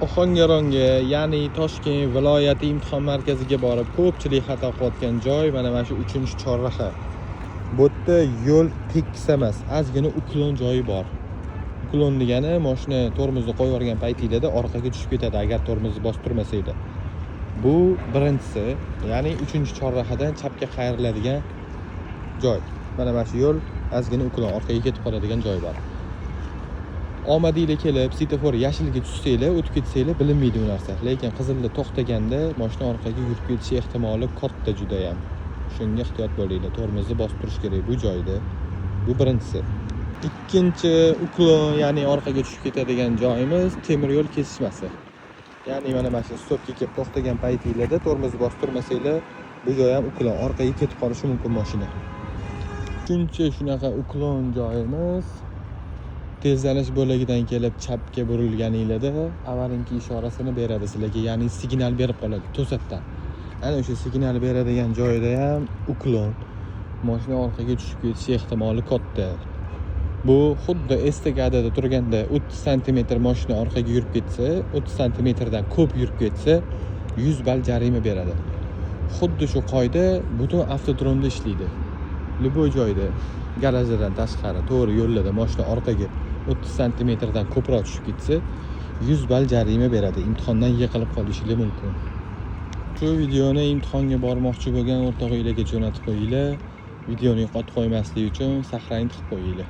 Ohangaronga, ya'ni Toshkent viloyati imtihon markaziga borib ko'pchilik xato qilayotgan joy mana shu 3-chorraha. Bu yerda yo'l tekis emas, ozgina uklon joyi bor. Uklon degani mashina tormozni qo'yib yuborgan paytingizda orqaga tushib ketadi agar tormozni bostirmasanglar. Bu birinchisi, ya'ni 3-chorrahadan chapga qayriladigan joy. Mana shu yo'l ozgina uklon, orqaga ketib qoladigan joy bor. Omadinglar kelib, svetofor yashilga tushsanglar, o'tib ketsanglar bilinmaydi bu narsa. Lekin qizilda to'xtaganda mashina orqaga yurib ketishi ehtimoli katta juda ham. Shunga ehtiyot bo'linglar. Tormozni bosib turish kerak bu joyda. Bu birinchisi. Ikkinchi uklon, ya'ni orqaga tushib ketadigan joyimiz temir yo'l kesishmasi. Ya'ni mana shu stopga kelib to'xtagan paytingizda tormozni bostirmasanglar, bu joy ham uklon, orqaga ketib qolishi mumkin mashina. Uchinchi shunaqa uklon joyimiz tezlanish bo'lagidan kelib chapga burilganingizda avarinki ishorasini beradi sizlarga, ya'ni signal berib qoladi to'satdan. Ana o'sha signal beradigan joyda ham uklon, mashina orqaga tushib ketishi ehtimoli katta. Bu xuddi estakadada turganda 30 sm mashina orqaga yurib ketsa, 30 sm dan ko'p yurib ketsa 100 ball jarima beradi. Xuddi shu qoida butun avtodromda ishlaydi. Любой joyda, garajdan tashqari, to'g'ri yo'llarda mashina orqaga 30 sm dan ko'proq tushib ketsa, 100 ball jarima beradi. Imtihondan yiqilib qolishingiz mumkin. Shu videoni imtihonga bormoqchi bo'lgan o'rtog'inglarga jo'natib qo'yinglar. Videoni yo'qotib qo'ymaslik uchun sahrangiz qilib qo'yinglar.